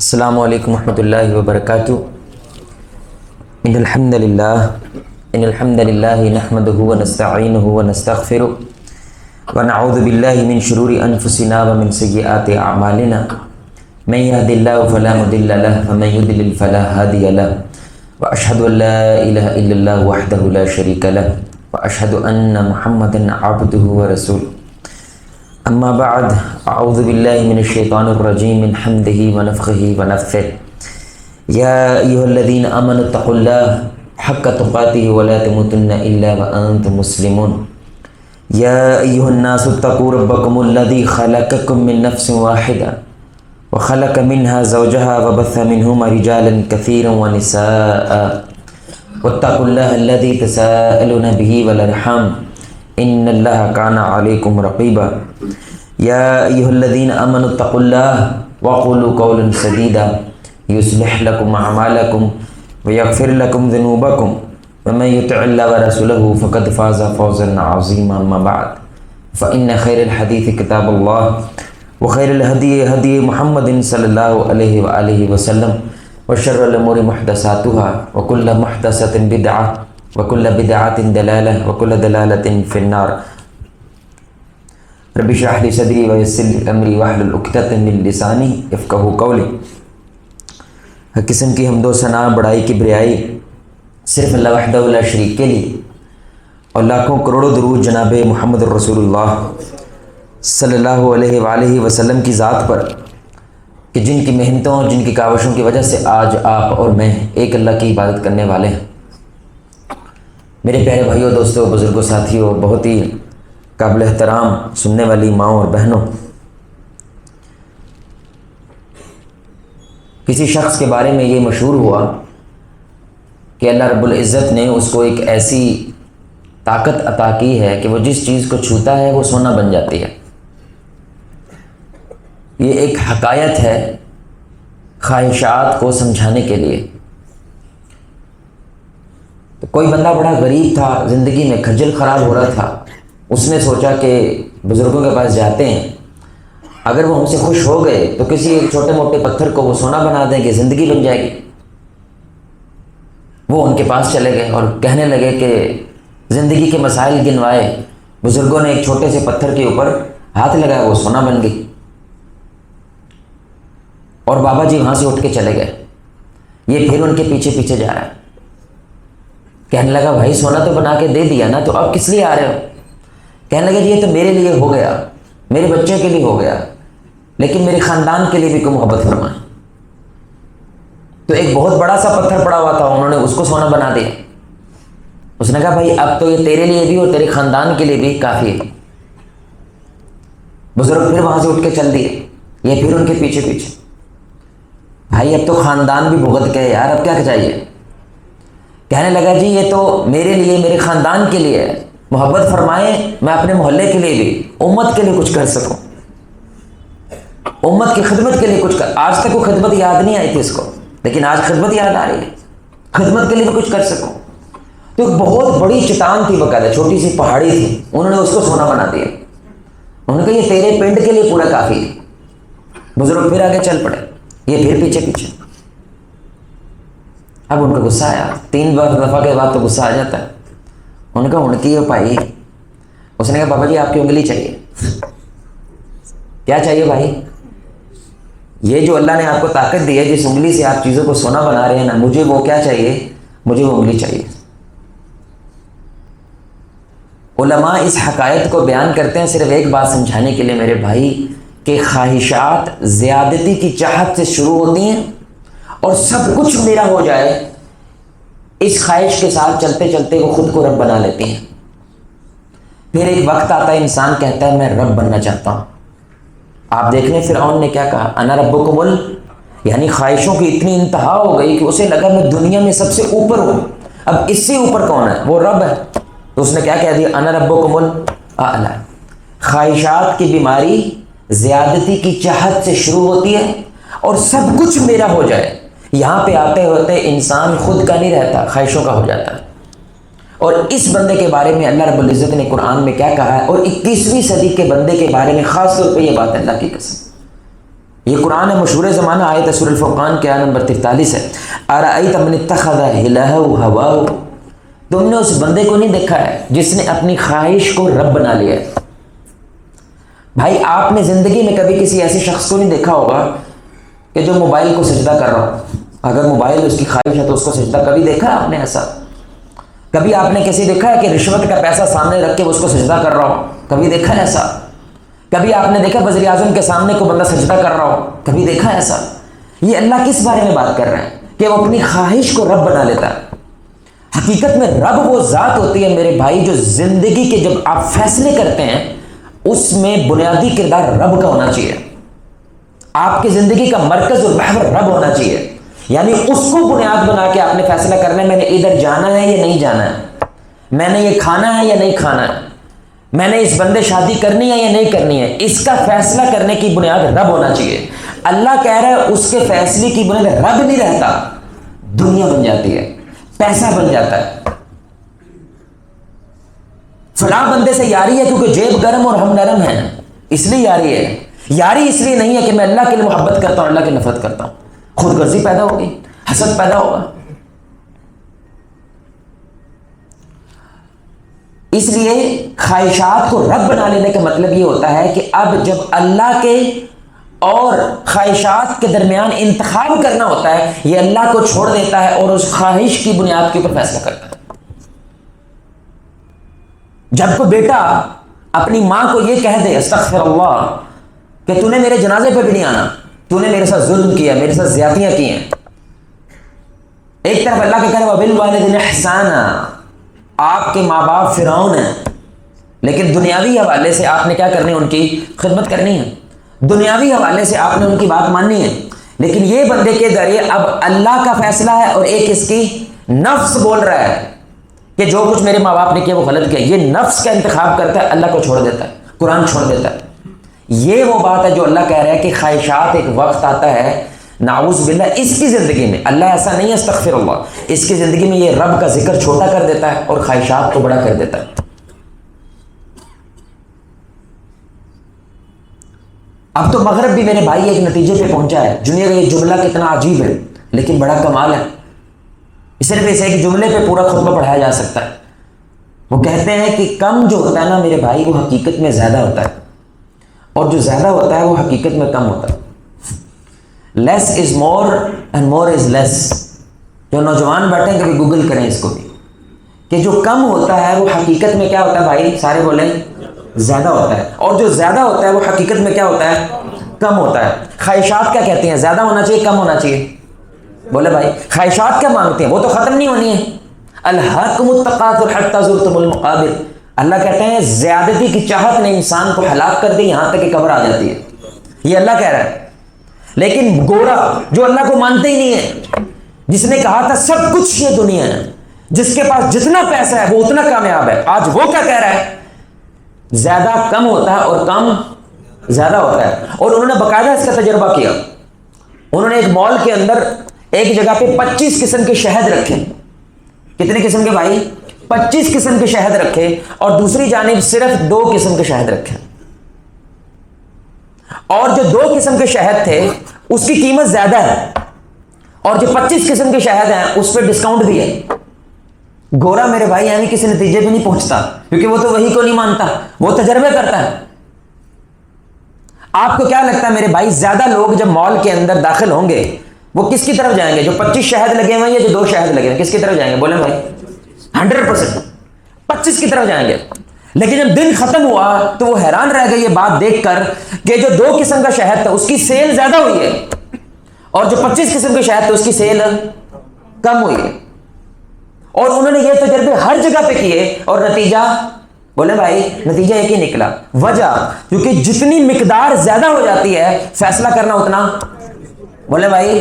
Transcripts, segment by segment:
السلام علیکم ورحمۃ اللہ وبرکاتہ۔ ان الحمد للہ نحمده ونستعینه ونستغفره ونعوذ باللہ من شرور انفسنا ومن سیئات اعمالنا من يهد الله فلا مضل له ومن يضلل فلا هادي له واشهد ان لا اله الا الله وحده لا شريك له واشهد ان محمدا عبده ورسوله۔ اما بعد، اعوذ باللہ من الشیطان الرجیم من حمده ونفخه ونفثه۔ یا ایھا الذین آمنوا اتقوا اللہ حق تقاته ولا تموتن الا وانتم مسلمون۔ یا ایھا الناس اتقوا ربکم الذی خلقکم من نفس واحدہ وخلق منها زوجها وبث منهما رجالا كثيرا ونساء واتقوا الله الذي تساءلون به والارحام ان اللہ کان علیکم رقیبا۔ یا ایھا الذین آمنوا اتقوا اللہ وقولوا قولا سدیدا یصلح لکم اعمالکم ویغفر لکم ذنوبکم ومن یطع اللہ ورسولہ فقد فاز فوزا عظیما۔ اما بعد فإن خیر الحدیث کتاب اللہ وخیر الہدی ہدی محمد صلی اللہ علیہ وآلہ وسلم وشر الامور محدثاتها وکل محدثۃ بدعہ وکل بدعۃ ضلالہ وکل ضلالۃ فی النار۔ رب اشرح لی صدری ویسر لی امری واحلل عقدۃ من لسانی یفقہوا قولی۔ ہر قسم کی حمد و ثنا، بڑائی، کبریائی صرف اللہ وحدہ لا شریک کے لیے، اور لاکھوں کروڑوں درود جناب محمد رسول اللہ صلی اللہ علیہ وآلہ وسلم کی ذات پر، کہ جن کی محنتوں، جن کی کاوشوں کی وجہ سے آج آپ اور میں ایک اللہ کی عبادت کرنے والے ہیں۔ میرے پیارے بھائیوں، دوستوں، بزرگوں، ساتھیوں، بہت ہی قابل احترام سننے والی ماؤں اور بہنوں، کسی شخص کے بارے میں یہ مشہور ہوا کہ اللہ رب العزت نے اس کو ایک ایسی طاقت عطا کی ہے کہ وہ جس چیز کو چھوتا ہے وہ سونا بن جاتی ہے۔ یہ ایک حکایت ہے خواہشات کو سمجھانے کے لیے۔ تو کوئی بندہ بڑا غریب تھا، زندگی میں کھجل خراب ہو رہا تھا۔ اس نے سوچا کہ بزرگوں کے پاس جاتے ہیں، اگر وہ ہم سے خوش ہو گئے تو کسی ایک چھوٹے موٹے پتھر کو وہ سونا بنا دیں گے، زندگی بن جائے گی۔ وہ ان کے پاس چلے گئے اور کہنے لگے کہ زندگی کے مسائل گنوائے، بزرگوں نے ایک چھوٹے سے پتھر کے اوپر ہاتھ لگایا، وہ سونا بن گئی۔ اور بابا جی وہاں سے اٹھ کے چلے گئے۔ یہ پھر ان کے پیچھے پیچھے جا رہا ہے، کہنے لگا بھائی سونا تو بنا کے دے دیا نا، تو اب کس لیے آ رہے ہو؟ کہنے لگے جی یہ تو میرے لیے ہو گیا، میرے بچوں کے لیے ہو گیا، لیکن میرے خاندان کے لیے بھی کوئی محبت فرمائے۔ تو ایک بہت بڑا سا پتھر پڑا ہوا تھا، انہوں نے اس کو سونا بنا دیا۔ اس نے کہا بھائی اب تو یہ تیرے لیے بھی اور تیرے خاندان کے لیے بھی کافی ہے۔ بزرگ پھر وہاں سے اٹھ کے چل دیے، یہ پھر ان کے پیچھے پیچھے۔ بھائی اب تو خاندان بھی بھگت گئے یار، اب کیا چاہیے؟ کہنے لگا جی یہ تو میرے لیے، میرے خاندان کے لیے ہے، محبت فرمائیں، میں اپنے محلے کے لیے بھی، امت کے لیے کچھ کر سکوں، امت کی خدمت کے لیے کچھ کر۔ آج تک وہ خدمت یاد نہیں آئی تھی اس کو، لیکن آج خدمت یاد آ رہی ہے، خدمت کے لیے بھی کچھ کر سکوں۔ تو ایک بہت بڑی چٹان تھی، باقاعدہ چھوٹی سی پہاڑی تھی، انہوں نے اس کو سونا بنا دیا۔ انہوں نے کہا یہ تیرے پنڈ کے لیے پورا کافی ہے۔ بزرگ پھر آگے چل پڑے، یہ پھر پیچھے پیچھے۔ اب ان کو غصہ آیا، 3 دفعہ کے بعد تو غصہ آ جاتا ہے۔ ان کا ان کی پائی، اس نے کہا بابا جی آپ کی انگلی چاہیے۔ کیا چاہیے بھائی؟ یہ جو اللہ نے آپ کو طاقت دی ہے، جس انگلی سے آپ چیزوں کو سونا بنا رہے ہیں نا، مجھے وہ کیا چاہیے؟ مجھے وہ انگلی چاہیے۔ علماء اس حقائق کو بیان کرتے ہیں صرف ایک بات سمجھانے کے لیے میرے بھائی، کہ خواہشات زیادتی کی چاہت سے شروع ہوتی ہیں، اور سب کچھ میرا ہو جائے اس خواہش کے ساتھ چلتے چلتے وہ خود کو رب بنا لیتی ہیں۔ پھر ایک وقت آتا ہے انسان کہتا ہے میں رب بننا چاہتا ہوں۔ آپ دیکھ لیں فرعون نے کیا کہا، انا ربکم یعنی خواہشوں کی اتنی انتہا ہو گئی کہ اسے لگا میں دنیا میں سب سے اوپر ہوں، اب اس سے اوپر کون ہے؟ وہ رب ہے۔ تو اس نے کیا کہہ دیا، انا ربکم الاعلی۔ خواہشات کی بیماری زیادتی کی چاہت سے شروع ہوتی ہے، اور سب کچھ میرا ہو جائے، یہاں پہ آتے ہوتے انسان خود کا نہیں رہتا، خواہشوں کا ہو جاتا ہے۔ اور اس بندے کے بارے میں اللہ رب العزت نے قرآن میں کیا کہا ہے، اور 21ویں صدی کے بندے کے بارے میں خاص طور پہ یہ بات اللہ کی قسم، یہ قرآن ہے، مشہور زمانہ، آیت سورہ الفرقان کے آیت نمبر 43 ہے، ارأیت من اتخذ الہہ ہواہ، تم نے اس بندے کو نہیں دیکھا ہے جس نے اپنی خواہش کو رب بنا لیا ہے؟ بھائی آپ نے زندگی میں کبھی کسی ایسے شخص کو نہیں دیکھا ہوگا کہ جو موبائل کو سجدہ کر رہا ہو؟ اگر موبائل اس کی خواہش ہے تو اس کو سجدہ کبھی دیکھا ہے آپ نے ایسا؟ کبھی آپ نے کسی دیکھا ہے کہ رشوت کا پیسہ سامنے رکھ کے اس کو سجدہ کر رہا ہو؟ کبھی دیکھا ہے ایسا؟ کبھی آپ نے دیکھا وزیر اعظم کے سامنے کو بندہ سجدہ کر رہا ہو؟ کبھی دیکھا ہے ایسا؟ یہ اللہ کس بارے میں بات کر رہے ہیں کہ وہ اپنی خواہش کو رب بنا لیتا ہے۔ حقیقت میں رب وہ ذات ہوتی ہے میرے بھائی جو زندگی کے جب آپ فیصلے کرتے ہیں اس میں بنیادی کردار رب کا ہونا چاہیے۔ آپ کی زندگی کا مرکز اور محور رب ہونا چاہیے، یعنی اس کو بنیاد بنا کے آپ نے فیصلہ کرنا ہے میں نے ادھر جانا ہے یا نہیں جانا ہے، میں نے یہ کھانا ہے یا نہیں کھانا ہے، میں نے اس بندے شادی کرنی ہے یا نہیں کرنی ہے۔ اس کا فیصلہ کرنے کی بنیاد رب ہونا چاہیے۔ اللہ کہہ رہا ہے اس کے فیصلے کی بنیاد رب نہیں رہتا، دنیا بن جاتی ہے، پیسہ بن جاتا ہے۔ فلاں بندے سے یاری ہے کیونکہ جیب گرم اور ہم نرم ہیں، اس لیے یاری ہے۔ یاری اس لیے نہیں ہے کہ میں اللہ کے لیے محبت کرتا ہوں، اللہ کی نفرت کرتا ہوں، خود غرضی پیدا ہوگی، حسد پیدا ہوگا۔ اس لیے خواہشات کو رب بنا لینے کا مطلب یہ ہوتا ہے کہ اب جب اللہ کے اور خواہشات کے درمیان انتخاب کرنا ہوتا ہے، یہ اللہ کو چھوڑ دیتا ہے اور اس خواہش کی بنیاد کے اوپر فیصلہ کرتا ہے۔ جب کوئی بیٹا اپنی ماں کو یہ کہہ دے استغفر اللہ کہ تو نے میرے جنازے پہ بھی نہیں آنا، تو نے میرے ساتھ ظلم کیا، میرے ساتھ زیادتیاں کی ہیں، ایک طرف اللہ کے کہہ رہے وبالوالدین احسانا، آپ کے ماں باپ فرعون ہیں لیکن دنیاوی حوالے سے آپ نے کیا کرنی ہے؟ ان کی خدمت کرنی ہے، دنیاوی حوالے سے آپ نے ان کی بات ماننی ہے۔ لیکن یہ بندے کے ذریعے اب اللہ کا فیصلہ ہے اور ایک اس کی نفس بول رہا ہے کہ جو کچھ میرے ماں باپ نے کیا وہ غلط کیا، یہ نفس کا انتخاب کرتا ہے، اللہ کو چھوڑ دیتا ہے، قرآن چھوڑ دیتا ہے۔ یہ وہ بات ہے جو اللہ کہہ رہا ہے کہ خواہشات ایک وقت آتا ہے نعوذ باللہ اس کی زندگی میں، اللہ ایسا نہیں ہے استغفر اللہ، اس کی زندگی میں یہ رب کا ذکر چھوٹا کر دیتا ہے اور خواہشات کو بڑا کر دیتا ہے۔ اب تو مغرب بھی میرے بھائی ایک نتیجے پہ پہنچا ہے، جنہیں یہ جملہ کتنا عجیب ہے لیکن بڑا کمال ہے، صرف اس ایک جملے پہ پورا خطبہ پڑھایا جا سکتا ہے۔ وہ کہتے ہیں کہ کم جو ہوتا ہے نا میرے بھائی وہ حقیقت میں زیادہ ہوتا ہے، اور جو زیادہ ہوتا ہے وہ حقیقت میں کم ہوتا ہے۔ لیس از مور اینڈ مور از لیس۔ جو نوجوان بیٹھے ہیں کبھی گوگل کریں اس کو بھی کہ جو کم ہوتا ہے وہ حقیقت میں کیا ہوتا ہے؟ بھائی سارے بولیں زیادہ ہوتا ہے، اور جو زیادہ ہوتا ہے وہ حقیقت میں کیا ہوتا ہے؟ کم ہوتا ہے۔ خواہشات کیا کہتی ہیں؟ زیادہ ہونا چاہیے کم ہونا چاہیے؟ بولے بھائی خواہشات کیا مانگتی ہیں؟ وہ تو ختم نہیں ہونی ہے۔ الہاکم التکاثر حتی زرتم المقابر، اللہ کہتے ہیں زیادتی کی چاہت نے انسان کو ہلاک کر دی یہاں تک کہ قبر آ جاتی ہے، یہ اللہ کہہ رہا ہے۔ لیکن گورا جو اللہ کو مانتے ہی نہیں ہے، جس نے کہا تھا سب کچھ یہ دنیا ہے، جس کے پاس جتنا پیسہ ہے وہ اتنا کامیاب ہے، آج وہ کیا کہہ رہا ہے؟ زیادہ کم ہوتا ہے اور کم زیادہ ہوتا ہے۔ اور انہوں نے باقاعدہ اس کا تجربہ کیا، انہوں نے ایک مال کے اندر ایک جگہ پہ 25 قسم کے شہد رکھے۔ کتنے قسم کے بھائی؟ 25 قسم کے شہد رکھے، اور دوسری جانب صرف 2 قسم کے شہد رکھے، اور جو 2 قسم کے شہد تھے اس کی قیمت زیادہ ہے، اور جو 25 قسم کے شہد ہیں اس پہ ڈسکاؤنٹ بھی ہے۔ گورا میرے بھائی یعنی کسی نتیجے پہ نہیں پہنچتا کیونکہ وہ تو وہی کو نہیں مانتا، وہ تجربے کرتا ہے۔ آپ کو کیا لگتا ہے میرے بھائی زیادہ لوگ جب مال کے اندر داخل ہوں گے وہ کس کی طرف جائیں گے؟ جو 25 شہد لگے ہوئے ہیں یا جو 2 شہد لگے ہوئے کس کی طرف جائیں گے؟ بولیں بھائی 100% 25 کی طرف جائیں گے۔ لیکن جب دن ختم ہوا تو وہ حیران رہ گئے یہ بات دیکھ کر کہ جو 2 قسم کا شہد تھا اس کی سیل زیادہ ہوئی ہے، اور جو 25 قسم کے شہد تھے اس کی سیل کم ہوئی ہے۔ اور انہوں نے یہ تجربے ہر جگہ پہ کیے اور نتیجہ بولے بھائی نتیجہ ایک ہی نکلا۔ وجہ کیونکہ جتنی مقدار زیادہ ہو جاتی ہے فیصلہ کرنا اتنا، بولے بھائی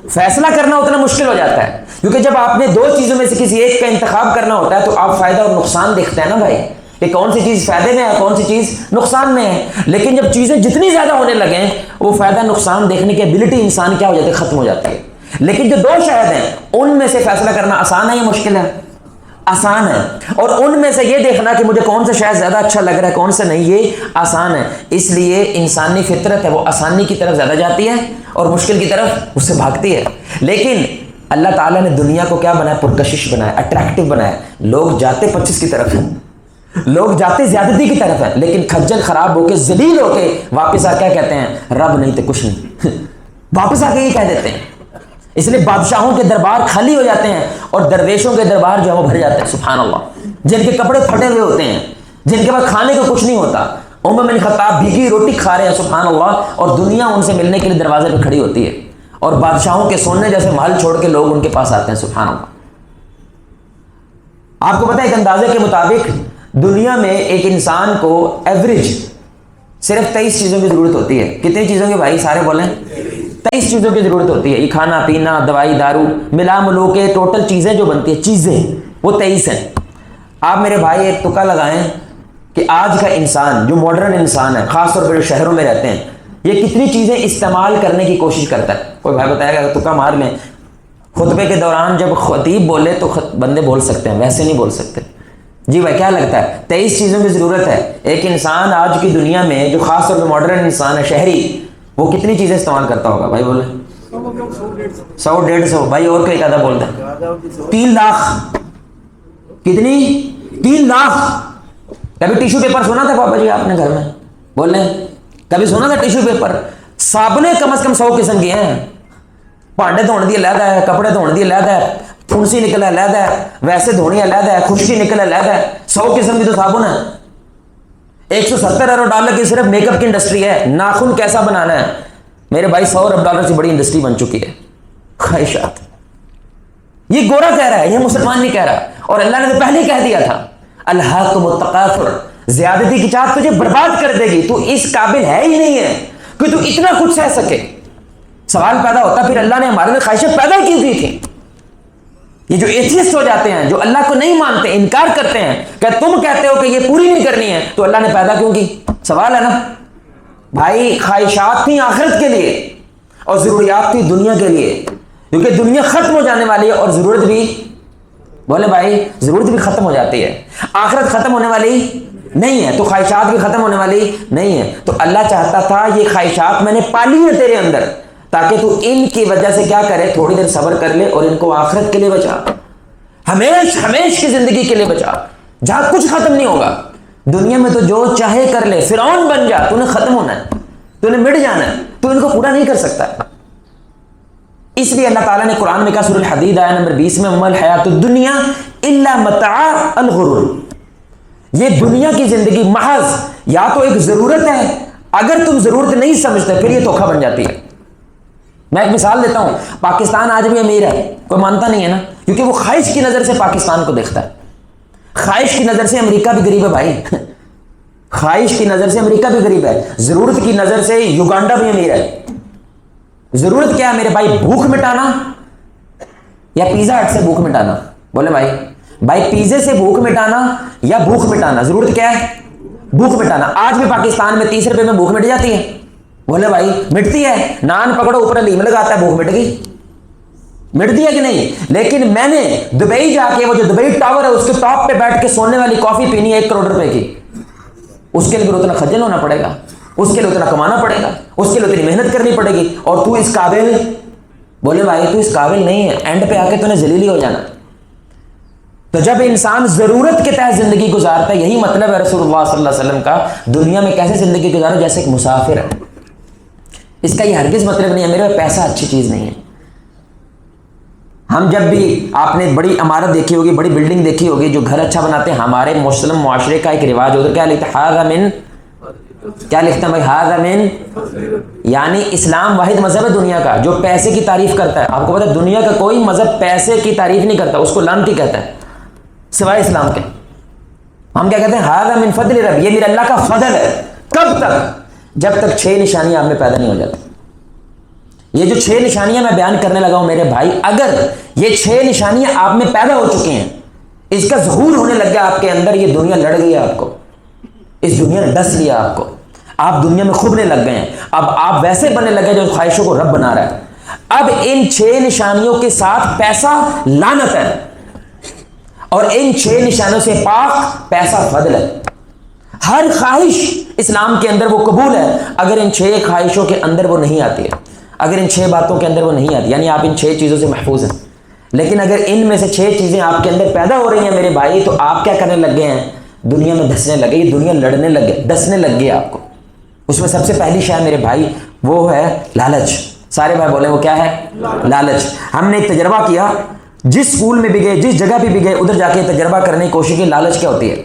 فیصلہ کرنا اتنا مشکل ہو جاتا ہے، کیونکہ جب آپ نے 2 چیزوں میں سے کسی ایک کا انتخاب کرنا ہوتا ہے تو آپ فائدہ اور نقصان دیکھتے ہیں نا بھائی کہ کون سی چیز فائدے میں ہے کون سی چیز نقصان میں ہے۔ لیکن جب چیزیں جتنی زیادہ ہونے لگیں وہ فائدہ نقصان دیکھنے کی ایبلٹی انسان کیا ہو جاتی ہے؟ ختم ہو جاتی ہے۔ لیکن جو 2 شہد ہیں ان میں سے فیصلہ کرنا آسان ہے یا مشکل ہے؟ آسان ہے، اور ان میں سے یہ دیکھنا کہ مجھے کون سا شاید زیادہ اچھا لگ رہا ہے کون سا نہیں، یہ آسان ہے۔ اس لیے انسانی فطرت ہے وہ آسانی کی طرف زیادہ جاتی ہے اور مشکل کی طرف اس سے بھاگتی ہے۔ لیکن اللہ تعالیٰ نے دنیا کو کیا بنایا؟ پرکشش بنایا، اٹریکٹیو بنایا۔ لوگ جاتے 25 کی طرف ہیں، لوگ جاتے زیادتی کی طرف ہیں، لیکن کھجل خراب ہو کے ذلیل ہو کے واپس آ کیا کہتے ہیں؟ رب نہیں تو کچھ نہیں واپس آ کے یہ کہہ دیتے ہیں۔ اس لیے بادشاہوں کے دربار خالی ہو جاتے ہیں اور درویشوں کے دربار جو ہے وہ بھر جاتے ہیں، سبحان اللہ، جن کے کپڑے پھٹے ہوئے ہوتے ہیں، جن کے پاس کھانے کو کچھ نہیں ہوتا۔ عمر بن خطاب بھیگی روٹی کھا رہے ہیں، سبحان اللہ، اور دنیا ان سے ملنے کے لیے دروازے پہ کھڑی ہوتی ہے، اور بادشاہوں کے سونے جیسے محل چھوڑ کے لوگ ان کے پاس آتے ہیں، سبحان اللہ۔ آپ کو پتہ ہے ایک اندازے کے مطابق دنیا میں ایک انسان کو ایوریج صرف 23 چیزوں کی ضرورت ہوتی ہے۔ کتنی چیزوں کی بھائی؟ سارے بولیں۔ 23 چیزوں کی ضرورت ہوتی ہے، یہ کھانا پینا دوائی دارو ملا ملو کے ٹوٹل چیزیں جو بنتی ہیں چیزیں وہ 23 ہیں۔ آپ میرے بھائی ایک تکا لگائیں کہ آج کا انسان جو ماڈرن انسان ہے، خاص طور پر جو شہروں میں رہتے ہیں، یہ کتنی چیزیں استعمال کرنے کی کوشش کرتا ہے؟ کوئی بھائی بتائے گا؟ تکا مار لیں۔ خطبے کے دوران جب خطیب بولے تو بندے بول سکتے ہیں، ویسے نہیں بول سکتے۔ جی بھائی کیا لگتا ہے؟ 23 چیزوں کی ضرورت ہے۔ ایک انسان آج کی دنیا میں جو خاص طور پہ ماڈرن انسان ہے، شہری، وہ کتنی چیزیں استعمال کرتا ہوگا بھائی؟ بولے 100 150 بھائی، اور کوئی آدھا بول دیں 3 لاکھ۔ کتنی؟ 3 لاکھ۔ کبھی ٹیشو پیپر سنا تھا پاپا جی آپ نے گھر میں؟ بول رہے ہیں کبھی سنا تھا ٹیشو پیپر؟ صابنیں کم از کم 100 قسم کی ہیں، بھانڈے دھونے دی علیحدہ ہے، کپڑے دھونے دی علیحدہ ہے، پھنسی نکل علیحدہ ہے، ویسے دھونی علیحدہ ہے، خشکی نکل علیحدہ ہے، 100 قسم کی تو صابن ہے۔ 170 ارب ڈالر کی صرف میک اپ کی انڈسٹری ہے، ناخن کیسا بنانا ہے میرے بھائی 100 ارب ڈالر سے بڑی انڈسٹری بن چکی ہے۔ خواہشات، یہ گورا کہہ رہا ہے، یہ مسلمان نہیں کہہ رہا، اور اللہ نے تو پہلے ہی کہہ دیا تھا الہاکم التکاثر، زیادتی کی چاہت تجھے برباد کر دے گی، تو اس قابل ہے ہی نہیں ہے کہ تو اتنا کچھ سہ سکے۔ سوال پیدا ہوتا پھر اللہ نے ہمارے لیے خواہشیں پیدا کیوں کی تھی؟ یہ جو ایتھیسٹ ہو جاتے ہیں، جو اللہ کو نہیں مانتے، انکار کرتے ہیں کہ تم کہتے ہو کہ یہ پوری نہیں کرنی ہے، تو اللہ نے پیدا کیوں کی؟ سوال ہے نا بھائی۔ خواہشات تھیں آخرت کے لیے اور ضروریات تھی دنیا کے لیے، کیونکہ دنیا ختم ہو جانے والی ہے اور ضرورت بھی، بولے بھائی، ضرورت بھی ختم ہو جاتی ہے۔ آخرت ختم ہونے والی نہیں ہے تو خواہشات بھی ختم ہونے والی نہیں ہے۔ تو اللہ چاہتا تھا یہ خواہشات میں نے پالی ہیں تیرے اندر، تاکہ تو ان کی وجہ سے کیا کرے؟ تھوڑی دیر صبر کر لے اور ان کو آخرت کے لیے بچا، ہمیش کی زندگی کے لیے بچا، جہاں کچھ ختم نہیں ہوگا۔ دنیا میں تو جو چاہے کر لے، فرعون بن جا، تو نے ختم ہونا ہے، تو نے مٹ جانا ہے، تو ان کو پورا نہیں کر سکتا۔ اس لیے اللہ تعالیٰ نے قرآن میں کہا، سورہ الحدید آیت نمبر 20 میں، وَمَا الْحَيَاةُ الدُّنْيَا إِلَّا مَتَاعُ الْغُرُورِ، یہ دنیا کی زندگی محض یا تو ایک ضرورت ہے، اگر تم ضرورت نہیں سمجھتے پھر یہ دھوکہ بن جاتی ہے۔ میں ایک مثال دیتا ہوں، پاکستان آج بھی امیر ہے، کوئی مانتا نہیں ہے نا، کیونکہ وہ خواہش کی نظر سے پاکستان کو دیکھتا ہے۔ خواہش کی نظر سے امریکہ بھی غریب ہے بھائی، خواہش کی نظر سے امریکہ بھی غریب ہے، ضرورت کی نظر سے یوگانڈا بھی امیر ہے۔ ضرورت کیا ہے میرے بھائی؟ بھوک مٹانا یا پیزا ہٹ سے بھوک مٹانا؟ بولے بھائی پیزے سے بھوک مٹانا یا بھوک مٹانا؟ ضرورت کیا ہے؟ بھوک مٹانا۔ آج بھی پاکستان میں 30 روپے میں بھوک مٹ جاتی ہے؟ بولے بھائی مٹتی ہے، نان پکڑو اوپر حلیم لگاتا ہے، بھوک مٹ گئی، مٹتی ہے کہ نہیں؟ لیکن میں نے دبئی جا کے وہ جو دبئی ٹاور ہے اس کے ٹاپ پہ بیٹھ کے سونے والی کافی پینی ہے 1 کروڑ روپے کی، اس کے لیے اتنا خجل ہونا پڑے گا، اس کے لیے اتنا کمانا پڑے گا، اس کے لیے اتنی محنت کرنی پڑے گی، اور تو اس قابل، بولے بھائی تو اس قابل نہیں ہے، اینڈ پہ آ کے تو نے ذلیل ہی ہو جانا۔ تو جب انسان ضرورت کے تحت زندگی گزارتا ہے، یہی مطلب ہے رسول اللہ صلی اللہ علیہ وسلم کا، دنیا میں کیسے زندگی گزارو؟ جیسے ایک مسافر ہے۔ اس کا یہ ہرگز مطلب نہیں ہے میرے پیسہ اچھی چیز نہیں ہے۔ ہم جب بھی، آپ نے بڑی عمارت دیکھی ہوگی، بڑی بلڈنگ دیکھی ہوگی، جو گھر اچھا بناتے ہیں، ہمارے مسلم معاشرے کا ایک رواج ہوتا ہے، کیا لکھتا ہے؟ ہذا من، کیا لکھتا ہے بھائی؟ ہذا من، یعنی اسلام واحد مذہب ہے دنیا کا جو پیسے کی تعریف کرتا ہے۔ آپ کو پتا ہے دنیا کا کوئی مذہب پیسے کی تعریف نہیں کرتا، اس کو لعنتی کہتا ہے سوائے اسلام کے۔ ہم کیا کہتے ہیں؟ ہذا من فضل رب، یہ میرا اللہ کا فضل ہے۔ کب تک؟ جب تک 6 نشانیاں آپ میں پیدا نہیں ہو جاتی۔ یہ جو 6 نشانیاں میں بیان کرنے لگا ہوں میرے بھائی، اگر یہ 6 نشانیاں آپ میں پیدا ہو چکی ہیں، اس کا ظہور ہونے لگ گیا آپ کے اندر، یہ دنیا لڑ گئی ہے آپ کو، اس دنیا نے ڈس لیا آپ کو، آپ دنیا میں کھبنے لگ گئے ہیں، اب آپ ویسے بننے لگے جو خواہشوں کو رب بنا رہا ہے۔ اب ان 6 نشانیوں کے ساتھ پیسہ لعنت ہے، اور ان 6 نشانوں سے پاک پیسہ فضل ہے. ہر خواہش اسلام کے اندر وہ قبول ہے اگر ان 6 خواہشوں کے اندر وہ نہیں آتی ہے, اگر ان 6 باتوں کے اندر وہ نہیں آتی, یعنی آپ ان 6 چیزوں سے محفوظ ہیں. لیکن اگر ان میں سے 6 چیزیں آپ کے اندر پیدا ہو رہی ہیں میرے بھائی, تو آپ کیا کرنے لگ گئے ہیں؟ دنیا میں دھسنے لگے, یہ دنیا لڑنے لگے, ڈسنے لگ گئے آپ کو. اس میں سب سے پہلی شے میرے بھائی وہ ہے لالچ. سارے بھائی بولے وہ کیا ہے؟ لالچ. ہم نے ایک تجربہ کیا, جس اسکول میں بھی گئے, جس جگہ پہ بھی گئے, ادھر جا کے تجربہ کرنے کی کوشش کی لالچ کیا ہوتی ہے.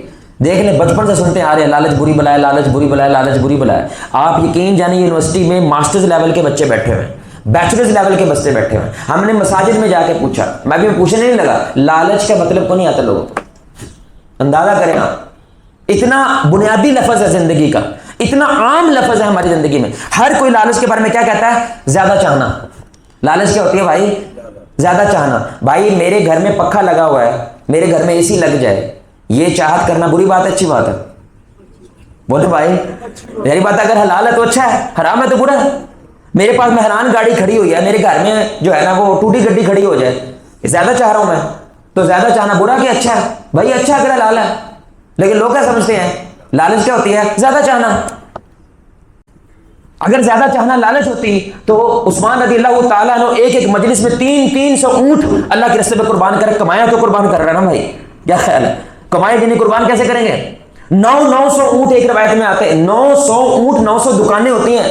دیکھ لیں بچپن سے سنتے آ رہے ہیں لالچ بری بلا ہے, لالچ بری بلا ہے, لالچ بری بلا ہے. آپ یقین جانیں یونیورسٹی میں ماسٹرز لیول کے بچے بیٹھے ہوئے ہیں, بیچلرز لیول کے بچے بیٹھے ہوئے ہیں. ہم نے مساجد میں جا کے پوچھا, میں بھی پوچھنے نہیں لگا لالچ کا مطلب کو نہیں آتا لوگوں کو. اندازہ کریں آپ, اتنا بنیادی لفظ ہے زندگی کا, اتنا عام لفظ ہے ہماری زندگی میں. ہر کوئی لالچ کے بارے میں کیا کہتا ہے؟ زیادہ چاہنا. لالچ کیا ہوتی ہے بھائی؟ زیادہ چاہنا. بھائی میرے گھر میں پنکھا لگا ہوا ہے, میرے گھر میں اے سی لگ جائے, یہ چاہت کرنا بری بات ہے اچھی بات ہے؟ بولے بھائی میری بات اگر حلال ہے تو اچھا ہے, حرام ہے تو برا ہے. میرے پاس مہران گاڑی کھڑی ہوئی ہے, میرے گھر میں جو ہے نا وہ ٹوٹی گڈی کھڑی ہو جائے, زیادہ چاہ رہا ہوں میں, تو زیادہ چاہنا برا کہ اچھا ہے؟ بھائی اچھا اگر حلال ہے. لیکن لوگ کیا سمجھتے ہیں لالچ کیا ہوتی ہے؟ زیادہ چاہنا. اگر زیادہ چاہنا لالچ ہوتی تو عثمان رضی اللہ تعالیٰ عنہ ایک مجلس میں 300 اونٹ اللہ کے راستے میں قربان کرے. کمایا تو قربان کر رہا ہے نا بھائی, کیا خیال ہے؟ کمائے جنہیں قربان کیسے کریں گے؟ 900 اونٹ ایک روایت میں آتے ہیں, 900 اونٹ, 900 دکانیں ہوتی ہیں.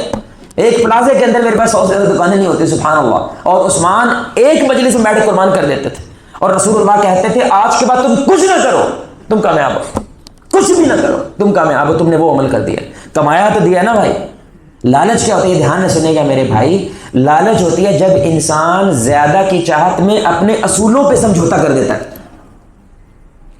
ایک پلازے کے اندر میرے پاس 100 سے زیادہ دکانیں نہیں ہوتی, سبحان اللہ. اور عثمان ایک مجلس میں بیٹھ قربان کر دیتے تھے. اور رسول اللہ کہتے تھے آج کے بعد تم کچھ نہ کرو تم کامیاب ہو, کچھ بھی نہ کرو تم کامیاب ہو, تم نے وہ عمل کر دیا, کمایا تو دیا نا بھائی. لالچ کیا ہوتی ہے؟ دھیان سے سنیے گا میرے بھائی, لالچ ہوتی ہے جب انسان زیادہ کی چاہت میں اپنے اصولوں پہ سمجھوتا کر دیتا ہے.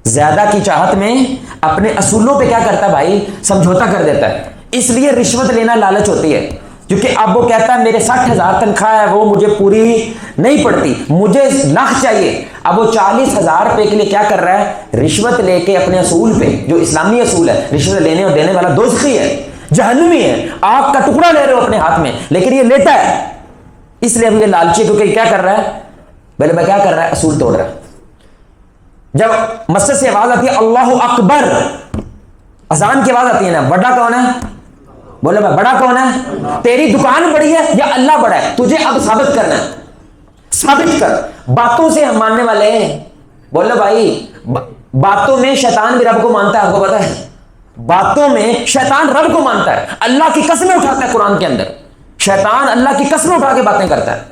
زیادہ کی چاہت میں اپنے اصولوں پہ کیا کرتا ہے بھائی؟ سمجھوتا کر دیتا ہے. اس لیے رشوت لینا لالچ ہوتی ہے, کیونکہ اب وہ کہتا ہے میرے 60,000 تنخواہ ہے وہ مجھے پوری نہیں پڑتی, مجھے لاکھ چاہیے. اب وہ 40,000 روپے کے لیے کیا کر رہا ہے؟ رشوت لے کے اپنے اصول پہ, جو اسلامی اصول ہے, رشوت لینے اور دینے والا دوزخی ہے, جہنمی ہے, آگ کا ٹکڑا لے رہے ہو اپنے ہاتھ میں, لیکن یہ لیتا ہے. اس لیے اب یہ لالچی, کیونکہ کیا کر رہا ہے؟ پہلے میں کیا کر رہا ہے؟ اصول توڑ رہا ہے. جب مسجد سے آواز آتی ہے اللہ اکبر, اذان کی آواز آتی ہے نا, بڑا کون ہے؟ بولے بھائی بڑا کون ہے؟ تیری دکان بڑی ہے یا اللہ بڑا ہے؟ تجھے اب ثابت کرنا ہے, ثابت کر. باتوں سے ہم ماننے والے ہیں. بولے بھائی باتوں میں شیطان بھی رب کو مانتا ہے, آپ کو پتا ہے؟ باتوں میں شیطان رب کو مانتا ہے, اللہ کی قسمیں اٹھاتا ہے. قرآن کے اندر شیطان اللہ کی قسمیں اٹھا کے باتیں کرتا ہے.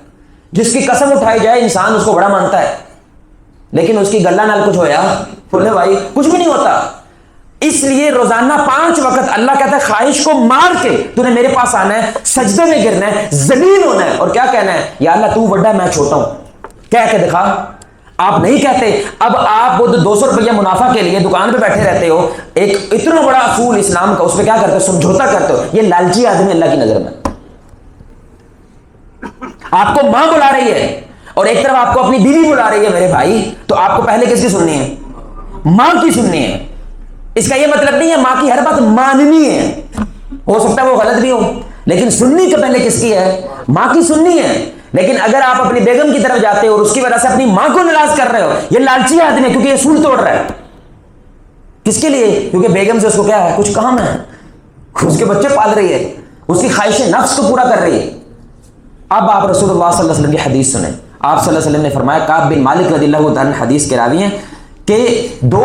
جس کی قسم اٹھائی جائے انسان اس کو بڑا مانتا ہے, لیکن اس کی گلہ نال کچھ ہویا بولے بھائی کچھ بھی نہیں ہوتا. اس لیے روزانہ 5 وقت اللہ کہتا ہے خواہش کو مار کے تو نے میرے پاس آنا ہے, سجدے میں گرنا ہے, ذلیل ہونا ہے, اور کیا کہنا ہے؟ یا اللہ تو بڑا ہے میں چھوٹا ہوں. کہہ کے دکھا. آپ نہیں کہتے. اب آپ وہ 200 روپیہ منافع کے لیے دکان پہ بیٹھے رہتے ہو, ایک اتنا بڑا اصول اسلام کا, اس پہ کیا کرتے ہو؟ سمجھوتا کرتے ہو. یہ لالچی آدمی اللہ کی نظر میں. آپ کو ماں بلا رہی ہے اور ایک طرف آپ کو اپنی بیوی بلا رہی ہے میرے بھائی, تو آپ کو پہلے کس کی سننی ہے؟ ماں کی سننی ہے. اس کا یہ مطلب نہیں ہے ماں کی ہر بات ماننی ہے, ہو سکتا ہے وہ غلط بھی ہو, لیکن سننی تو پہلے کس کی ہے؟ ماں کی سننی ہے. لیکن اگر آپ اپنی بیگم کی طرف جاتے ہو اور اس کی وجہ سے اپنی ماں کو ناراض کر رہے ہو, یہ لالچی آدمی ہے, کیونکہ یہ اصول توڑ رہا ہے. کس کے لیے؟ کیونکہ بیگم سے اس کو کیا ہے؟ کچھ کام ہے, اس کے بچے پال رہی ہے, اس کی خواہش نفس کو پورا کر رہی ہے. اب آپ رسول اللہ صلی اللہ علیہ وسلم کی حدیث سنیں. آپ صلی اللہ علیہ وسلم نے فرمایا, کعب بن مالک رضی اللہ عنہ حدیث کے راوی ہیں, کہ 2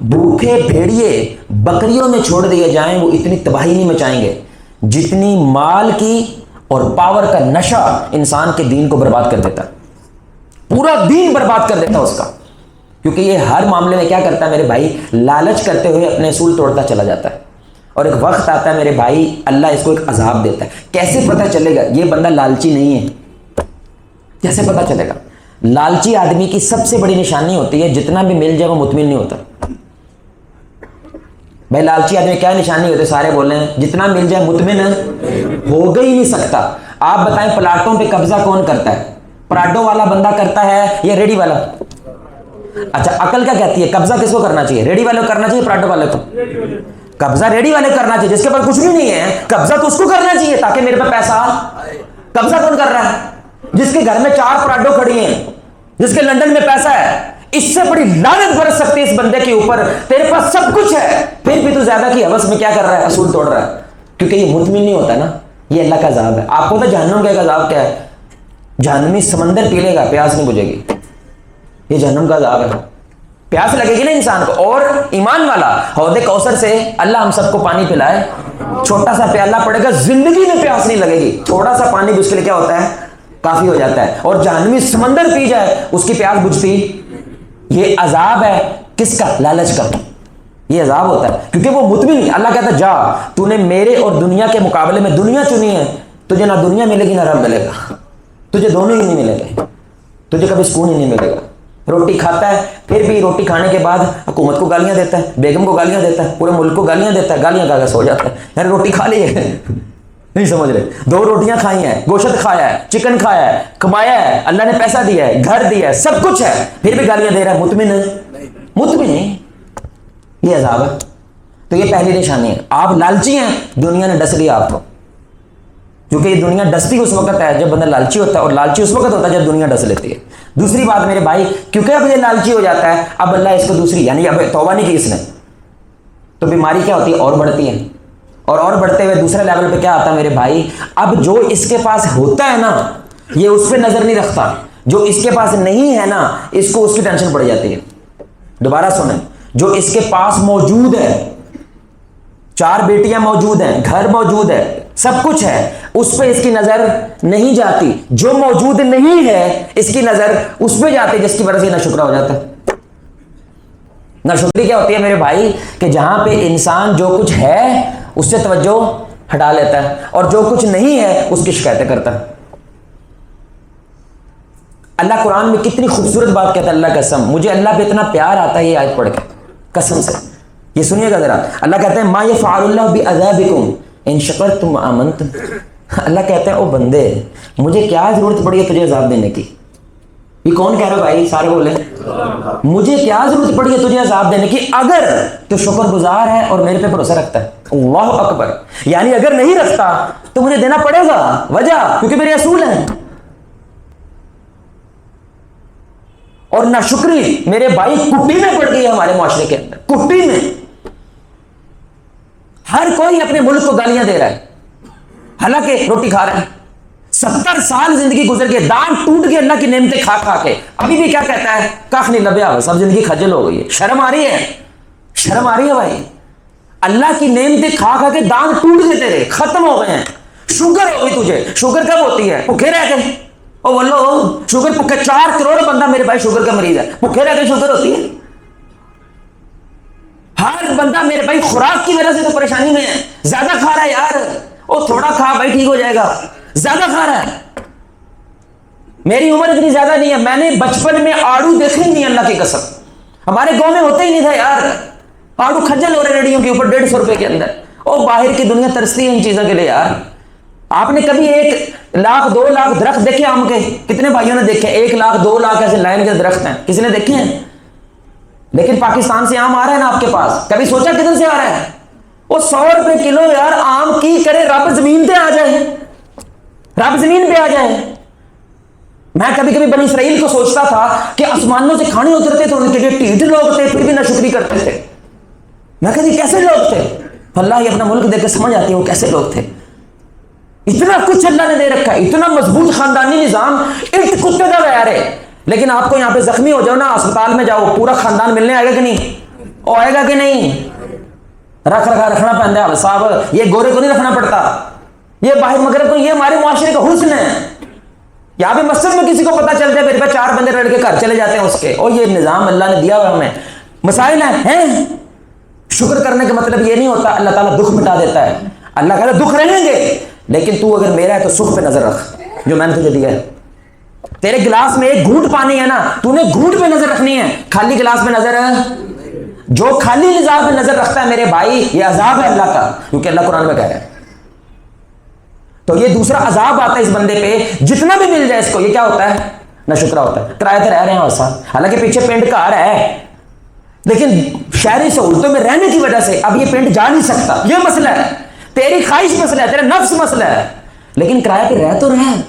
بھوکے بھیڑیے بکریوں میں چھوڑ دیے جائیں, وہ اتنی تباہی نہیں مچائیں گے جتنی مال کی اور پاور کا نشہ انسان کے دین کو برباد کر دیتا. پورا دین برباد کر دیتا اس کا, کیونکہ یہ ہر معاملے میں کیا کرتا ہے میرے بھائی؟ لالچ کرتے ہوئے اپنے اصول توڑتا چلا جاتا ہے. اور ایک وقت آتا ہے میرے بھائی, اللہ اس کو ایک عذاب دیتا ہے. کیسے پتہ چلے گا یہ بندہ لالچی نہیں ہے؟ کیسے پتہ چلے گا؟ لالچی آدمی کی سب سے بڑی نشانی ہوتی ہے جتنا بھی مل جائے وہ مطمئن نہیں ہوتا. بھائی لالچی آدمی کیا نشانی ہوتی ہے؟ سارے بول رہے ہیں جتنا مل جائے مطمئن ہوگا ہی نہیں سکتا. آپ بتائیں پلاٹوں پہ قبضہ کون کرتا ہے؟ پراڈو والا بندہ کرتا ہے یا ریڈی والا؟ اچھا عقل کیا کہتی ہے قبضہ کس کو کرنا چاہیے؟ ریڈی والے کو کرنا چاہیے پراڈو والے کو؟ قبضہ ریڈی والے کو کرنا چاہیے. جس کے پاس کچھ بھی نہیں ہے قبضہ تو اس کو کرنا چاہیے تاکہ میرے پاس پیسہ. قبضہ کون کر رہا ہے؟ جس کے گھر میں 4 پراڈو کھڑی ہیں, جس کے لندن میں پیسہ ہے، اس سے بڑی لعنت برس سکتی ہے اس بندے کے اوپر، تیرے پاس سب کچھ ہے پھر بھی تو زیادہ کی ہوس میں کیا کر رہا ہے، اصول توڑ رہا ہے، کیونکہ یہ مطمئن نہیں ہوتا نا. یہ اللہ کا عذاب ہے. آپ کو تو جہنم کا عذاب کیا ہے؟ جہنمی سمندر پی لے گا، پیاس نہیں بجھے گی. یہ جہنم کا عذاب ہے. پیاس لگے گی نا انسان کو. اور ایمان والا حوض کوثر سے اللہ ہم سب کو پانی پلائے، چھوٹا سا پیالہ پڑے گا، زندگی میں پیاس نہیں لگے گی. تھوڑا سا پانی بھی اس کے لیے کیا ہوتا ہے، کافی ہو جاتا ہے. اور جہنمی سمندر پی جائے اس کی پیاس بجھتی. یہ عذاب ہے کس کا؟ لالچ کا. یہ عذاب ہوتا ہے کیونکہ وہ مطمئن نہیں. اللہ کہتا ہے جا، تو نے میرے اور دنیا کے مقابلے میں دنیا چنی ہے، تجھے نہ دنیا ملے گی نہ رب ملے گا. تجھے دونوں ہی نہیں ملے گے، تجھے کبھی سکون ہی نہیں ملے گا. روٹی کھاتا ہے پھر بھی روٹی کھانے کے بعد حکومت کو گالیاں دیتا ہے، بیگم کو گالیاں دیتا ہے، پورے ملک کو گالیاں دیتا ہے. گالیاں کھا کے سو جاتا ہے. یعنی روٹی کھا لی ہے نہیں سمجھ رہے، 2 روٹیاں کھائی ہیں، گوشت کھایا ہے، چکن کھایا ہے، کمایا ہے، اللہ نے پیسہ دیا ہے، گھر دیا ہے، سب کچھ ہے، پھر بھی گالیاں دے رہا ہے. مطمئن نہیں. یہ عذاب ہے. تو یہ پہلی نشانی ہے. آپ لالچی ہیں، دنیا نے ڈس لیا آپ کو. کیونکہ یہ دنیا ڈستی اس وقت ہے جب بندہ لالچی ہوتا ہے، اور لالچی اس وقت ہوتا ہے جب دنیا ڈس لیتی ہے. دوسری بات میرے بھائی، کیونکہ اب یہ لالچی ہو جاتا ہے، اب اللہ اس کو دوسری، یعنی اب توبہ نہیں کی اس نے، تو بیماری کیا ہوتی ہے، اور بڑھتی ہے. اور بڑھتے ہوئے دوسرے لیول پہ کیا آتا ہے میرے بھائی، اب جو اس کے پاس ہوتا ہے نا یہ اس پہ نظر نہیں رکھتا، جو اس کے پاس نہیں ہے نا اس کو اس کی ٹینشن پڑ جاتی ہے. دوبارہ سنیں، جو اس کے پاس موجود ہے، 4 بیٹیاں موجود ہیں، گھر موجود ہے، سب کچھ ہے، اس پہ اس کی نظر نہیں جاتی. جو موجود نہیں ہے اس کی نظر اس پہ جاتی، جس کی وجہ سے ناشکرا ہو جاتا ہے. ناشکری کیا ہوتی ہے میرے بھائی، کہ جہاں پہ انسان جو کچھ ہے اس سے توجہ ہٹا لیتا ہے، اور جو کچھ نہیں ہے اس کی شکایتیں کرتا ہے. اللہ قرآن میں کتنی خوبصورت بات کہتا ہے، اللہ کا قسم مجھے اللہ پہ اتنا پیار آتا ہے یہ آیت پڑھ کے، قسم سے. یہ سنیے گا ذرا. اللہ کہتے ہیں ما یفعل اللہ بعذابکم ان شکرتم وآمنتم. اللہ کہتا ہے او بندے مجھے کیا ضرورت پڑی ہے تجھے عذاب دینے کی. یہ کون کہہ رہا بھائی، سارے بولے مجھے کیا ضرورت پڑی ہے تجھے عذاب دینے کی، اگر تو شکر گزار ہے اور میرے پہ بھروسہ رکھتا ہے. اللہ اکبر. یعنی اگر نہیں رکھتا تو مجھے دینا پڑے گا، وجہ کیونکہ میرے اصول ہیں. اور ناشکری میرے بھائی کٹی میں پڑ گئی ہے ہمارے معاشرے کے اندر. کٹی میں ہر کوئی اپنے ملک کو گالیاں دے رہا ہے حالانکہ روٹی کھا رہا ہے. 70 سال زندگی گزر کے، دانت ٹوٹ کے اللہ کی نعمتیں کھا کھا کے ابھی بھی کیا کہتا ہے، کاخ نہیں لبیا، سب زندگی خجل ہو گئی ہے. شرم آ رہی ہے، شرم آ رہی ہے بھائی. اللہ کی نعمتیں کھا کھا کے دانت ٹوٹ گئے تیرے، ختم ہو گئے ہیں. شوگر ہو گئی تجھے. شوگر کب ہوتی ہے، بھوکے رہ گئے. او بولو شوگر بھوکے، 4 کروڑ بندہ میرے بھائی شوگر کا مریض ہے، بھوکے رہ کے شوگر ہوتی ہے. ہر بندہ میرے بھائی خوراک کی وجہ سے تو پریشانی میں ہے. زیادہ کھا رہا ہے یار، او تھوڑا کھا بھائی ٹھیک ہو جائے گا. زیادہ کھا رہا ہے. میری عمر اتنی زیادہ نہیں ہے، میں نے بچپن میں آڑو دیکھے ہی نہیں، اللہ کی قسم. ہمارے گاؤں میں ہوتا ہی نہیں تھا یار. آڑو کھجل ہو رہے ریڑیوں کے اوپر 150 روپے کے اندر. او باہر کی دنیا ترستی ہے ان چیزوں کے لیے یار. آپ نے کبھی 1 لاکھ 2 لاکھ درخت دیکھے آم کے؟ کتنے بھائیوں نے دیکھے 1 لاکھ 2 لاکھ ایسے لائن کے درخت ہیں؟ کسی نے دیکھے ہیں؟ لیکن پاکستان سے آم آ رہا ہے نا آپ کے پاس، کبھی سوچا کدھر سے آ رہا ہے؟ وہ 100 روپے کلو یار. آم کی کرے رب زمین پہ آ جائے، رب زمین پہ آ جائے. میں کبھی کبھی بنی اسرائیل کو سوچتا تھا کہ آسمانوں سے کھانے اترتے تھے، ان کے لیے ٹھیٹ لوگ تھے پھر بھی ناشکری کرتے تھے. میں کہتی کیسے لوگ تھے؟ اللہ یہ اپنا ملک دیکھ کے سمجھ آتی ہے وہ کیسے لوگ تھے. اتنا کچھ اللہ نے دے رکھا ہے، اتنا مضبوط خاندانی نظام، اٹ کتے کا ویار ہے. لیکن آپ کو یہاں پہ زخمی ہو جاؤ نا، اسپتال میں جاؤ، پورا خاندان ملنے آئے گا کہ نہیں؟ او آئے گا کہ نہیں؟ رکھنا پڑتا ہے صاحب. یہ گورے کو نہیں رکھنا پڑتا، یہ باہر مغرب کو. یہ ہمارے معاشرے کا حسن ہے. یہاں پہ مسجد میں کسی کو پتا چل جائے میرے پاس 4 بندے لڑ کے گھر چلے جاتے ہیں اس کے. اور یہ نظام اللہ نے دیا ہوا ہمیں. مسائل ہیں. شکر کرنے کا مطلب یہ نہیں ہوتا اللہ تعالیٰ دکھ مٹا دیتا ہے. اللہ کہتا دکھ رہیں گے لیکن تو اگر میرا ہے تو سکھ پہ نظر رکھ جو میں نے تجھے دیا ہے. تیرے گلاس میں 1 گھونٹ پانی ہے نا، تو نے گھونٹ پہ نظر رکھنی ہے، خالی گلاس پہ نظر ہے. جو خالی نظام پہ نظر رکھتا ہے میرے بھائی یہ عذاب ہے اللہ کا، کیونکہ اللہ قرآن میں کہہ رہا ہے. تو یہ دوسرا عذاب آتا ہے اس بندے پہ، جتنا بھی مل جائے اس کو یہ کیا ہوتا ہے، ناشکرا ہوتا ہے. کرایہ تو رہ رہے ہیں ویسا، حالانکہ پیچھے پنڈ کا رہا ہے، لیکن شہری سہولتوں میں رہنے کی وجہ سے اب یہ پنڈ جا نہیں سکتا. یہ مسئلہ ہے، تیری خواہش مسئلہ ہے، تیرا نفس مسئلہ ہے. لیکن کرایہ پہ رہ تو رہا ہے.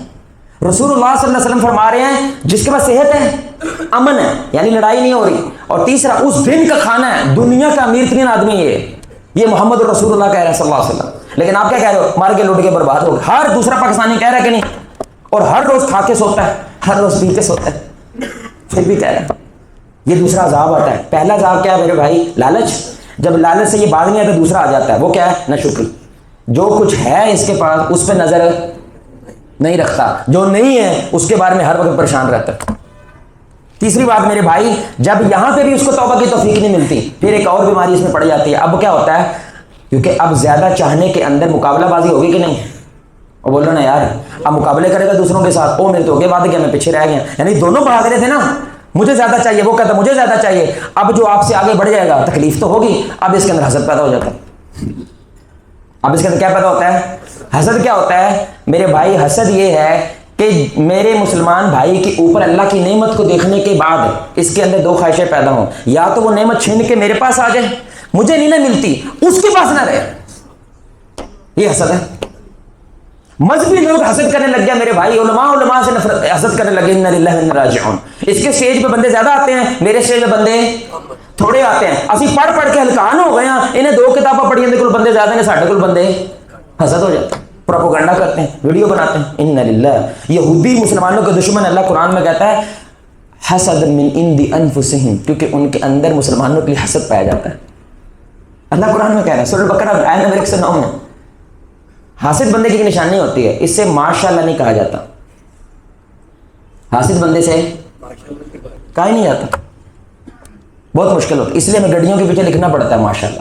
رسول اللہ صلی اللہ علیہ وسلم فرما رہے ہیں جس کے پاس صحت ہے، امن ہے، یعنی لڑائی نہیں ہو رہی، اور تیسرا اس دن کا کھانا ہے، دنیا کا امیر ترین آدمی یہ محمد رسول اللہ کہہ رہے ہیں صلی اللہ علیہ وسلم. لیکن آپ کیا کہہ رہے ہو؟ مار کے لوٹ کے برباد ہو گئے. ہر دوسرا پاکستانی کہہ رہا ہے کہ نہیں، اور ہر روز کھا کے سوتا ہے، ہر روز پی کے سوتا ہے، پھر بھی کہہ رہا ہے. یہ دوسرا عذاب آتا ہے. پہلا عذاب کیا ہے میرے بھائی؟ لالچ. جب لالچ سے یہ باز نہیں آتا دوسرا آ جاتا ہے، وہ کیا ہے؟ ناشکری. جو کچھ ہے اس کے پاس اس پہ نظر نہیں رکھتا، جو نہیں ہے اس کے بارے میں ہر وقت پریشان رہتا ہے. تیسری بات میرے بھائی، جب یہاں پہ بھی اس کو توبہ کی توفیق نہیں ملتی، پھر ایک اور بیماری اس میں پڑ جاتی ہے. اب کیا ہوتا ہے؟ کیونکہ اب زیادہ چاہنے کے اندر مقابلہ بازی ہوگی کہ نہیں؟ اور بولو نا یار، اب مقابلے کرے گا دوسروں کے ساتھ، او میرے تو ہوگے بات کیا، میں پیچھے رہ گیا. یعنی دونوں بھاگ رہے تھے نا، مجھے زیادہ چاہیے، وہ کہتا مجھے زیادہ چاہیے. اب جو آپ سے آگے بڑھ جائے گا تکلیف تو ہوگی. اب اس کے اندر حسد پیدا ہو جاتا ہے. اب اس کے اندر کیا پیدا ہوتا ہے؟ حسد. کیا ہوتا ہے میرے بھائی؟ حسد یہ ہے کہ میرے مسلمان بھائی کے اوپر اللہ کی نعمت کو دیکھنے کے بعد اس کے اندر دو خواہشیں پیدا ہوں. یا تو وہ نعمت چھین کے میرے پاس آ جائے، مجھے نہیں نہ ملتی، اس کے پاس نہ رہے. یہ حسد ہے. مذہبی لوگ حسد کرنے لگ گیا میرے بھائی، علماء سے نفرت حسد کرنے لگے. انا للہ و انا راجعون. اس کے سٹیج پہ بندے زیادہ آتے ہیں، میرے سٹیج پہ بندے تھوڑے آتے ہیں. اسی پڑھ کے ہلکان ہو گئے ہیں. انہیں 2 کتابیں پڑھی ہیں، بندے زیادہ ہیں، ساڈے کول بندے حسد ہو جاتے ہیں، پروپیگنڈا کرتے ہیں، ویڈیو بناتے ہیں. انا للہ. یہودی مسلمانوں کے دشمن اللہ قرآن میں کہتا ہے حسد من عند انفسہم، کیونکہ ان کے اندر مسلمانوں کے لیے حسد پایا جاتا ہے. اللہ قرآن میں کہہ رہا ہے سورہ بقرہ آیت نمبر 109 میں. حاسد بندے کی نشانی ہوتی ہے، اس سے ماشاءاللہ نہیں کہا جاتا. حاسد بندے سے کہا ہی نہیں جاتا، بہت مشکل ہوتی. اس لیے ہمیں گڈیوں کے پیچھے لکھنا پڑتا ہے ماشاءاللہ،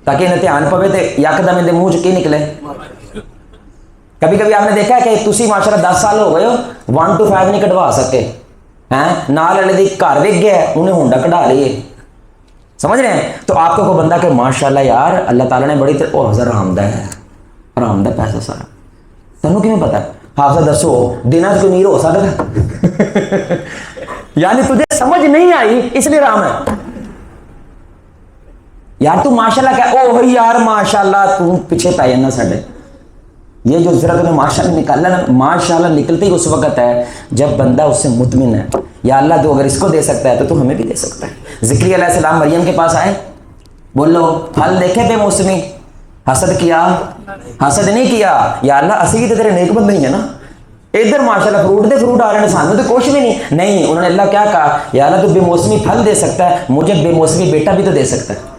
تاکہ انہیں دھیان پوے تو یکدم ان منہ چ نکلے. کبھی کبھی آپ نے دیکھا ہے کہ تسی ماشاءاللہ 10 سال ہو گئے ہو 1 to 5 نہیں کٹوا سکے ہیں، نال والے دی گھر وک گیا انہیں ہونڈا کٹا لیے. سمجھ رہے ہیں؟ تو آپ کو کوئی بندہ کہ ماشاءاللہ یار اللہ تعالیٰ نے بڑی او حضر آمدہ ہے، آرام دہ پیسہ سارا، تمہیں کیوں پتا؟ حافظہ درسو دینا کوئی نہیں ہو سکتا. یعنی تجھے سمجھ نہیں آئی اس لیے رام ہے. یار تو ماشاءاللہ کیا، او بھائی یار ماشاءاللہ تو پیچھے پہ جانا ساڈے. یہ جو ذرا تمہیں ماشاءاللہ نکالا نا، ماشاءاللہ نکلتے ہی اس وقت ہے جب بندہ اس سے مطمئن ہے. یا اللہ تو اگر اس کو دے سکتا ہے تو ہمیں بھی دے سکتا ہے. ذکری علیہ السلام مریم کے پاس آئے، بولو پھل دیکھے بے موسمی، حسد کیا؟ حسد نہیں کیا. یا اللہ اسی تو تیرے نیک بندے ہی ہیں نا، ادھر ماشاءاللہ فروٹ آ رہے ہیں، سامنے تو کچھ بھی نہیں. انہوں نے اللہ کیا کہا؟ یا اللہ تو بے موسمی پھل دے سکتا ہے، مجھے بے موسمی بیٹا بھی تو دے سکتا ہے.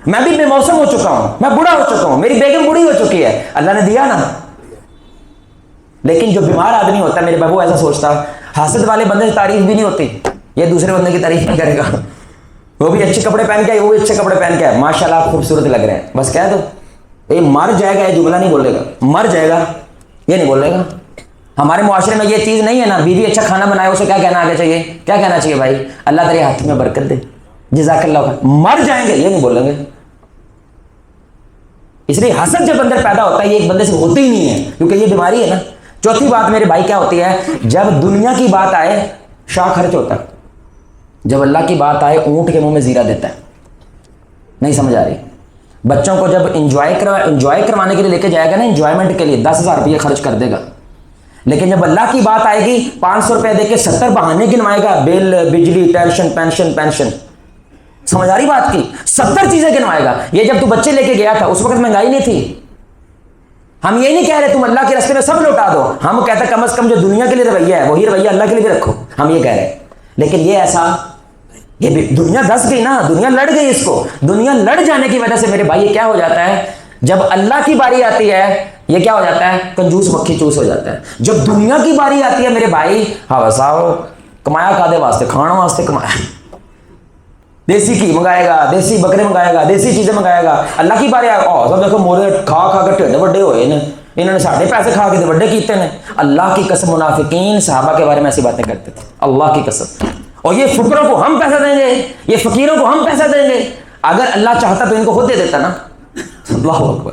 میں بھی بے موسم ہو چکا ہوں، میں بوڑھا ہو چکا ہوں، میری بیگم بوڑھی ہو چکی ہے، اللہ نے دیا نا. لیکن جو بیمار آدمی ہوتا ہے میرے بابو ایسا سوچتا، حسد والے بندے سے تعریف بھی نہیں ہوتی، یہ دوسرے بندے کی تعریف نہیں کرے گا. وہ بھی اچھے کپڑے پہن کے آئے، وہ بھی اچھے کپڑے پہن کے آئے، ماشاءاللہ آپ خوبصورت لگ رہے ہیں، بس کہہ دو یہ مر جائے گا، یہ جملہ نہیں بولے گا، مر جائے گا یہ نہیں بولے گا. ہمارے معاشرے میں یہ چیز نہیں ہے نا. بیوی اچھا کھانا بنائے اسے کیا کہنا آگے چاہیے؟ کیا کہنا چاہیے؟ بھائی اللہ تیرے ہاتھ میں برکت دے، جزاک اللہ خیر. مر جائیں گے یہ نہیں بولیں گے. اس لیے حسد جب اندر پیدا ہوتا ہے یہ ایک بندے سے ہوتی ہی نہیں ہے، کیونکہ یہ بیماری ہے نا. چوتھی بات میرے بھائی کیا ہوتی ہے؟ جب دنیا کی بات آئے شاہ خرچ ہوتا ہے، جب اللہ کی بات آئے اونٹ کے منہ میں زیرہ دیتا ہے. نہیں سمجھ آ رہی؟ بچوں کو جب انجوائے کروانے کے لیے لے کے جائے گا نا، انجوائمنٹ کے لیے 10,000 روپیہ خرچ کر دے گا. لیکن جب اللہ کی بات آئے گی 500 روپے دے کے 70 بہانے گنوائے گا، بل، بجلی، ٹینشن، پینشن. سمجھ آ رہی بات کی؟ 70 چیزیں گنوائے گا. یہ جب تو بچے لے کے گیا تھا اس وقت مہنگائی نہیں تھی. ہم یہ نہیں کہہ رہے تم اللہ کے راستے میں سب لوٹا دو، ہم کہتے ہیں کم از کم جو دنیا کے لیے رویہ ہے وہی رویہ اللہ کے لیے بھی رکھو، ہم یہ کہہ رہے ہیں. لیکن یہ ایسا، یہ بھی دنیا دس گئی نا، دنیا لڑ گئی. اس کو دنیا لڑ جانے کی وجہ سے میرے بھائی یہ کیا ہو جاتا ہے؟ جب اللہ کی باری آتی ہے یہ کیا ہو جاتا ہے؟ کنجوس مکھی چوس ہو جاتا ہے. جب دنیا کی باری آتی ہے میرے بھائی، ہاں وساؤ کمایا کادے واسطے؟ کھانا واسطے کمایا. دیسی گھی منگائے گا، دیسی بکرے منگائے گا، دیسی چیزیں منگائے گا. اللہ کی باری سب دیکھو مورے کھا کے ٹھنڈ وڈے ہوئے نے، انہوں نے ساڑھے پیسے کھا کے وڈے کیتے ہیں. اللہ کی قسم منافقین صحابہ کے بارے میں ایسی باتیں کرتے تھے، اللہ کی قسم. اور یہ فقروں کو ہم پیسہ دیں گے، یہ فقیروں کو ہم پیسہ دیں گے. اگر اللہ چاہتا تو ان کو خود دے دیتا نا. اللہ اکبر.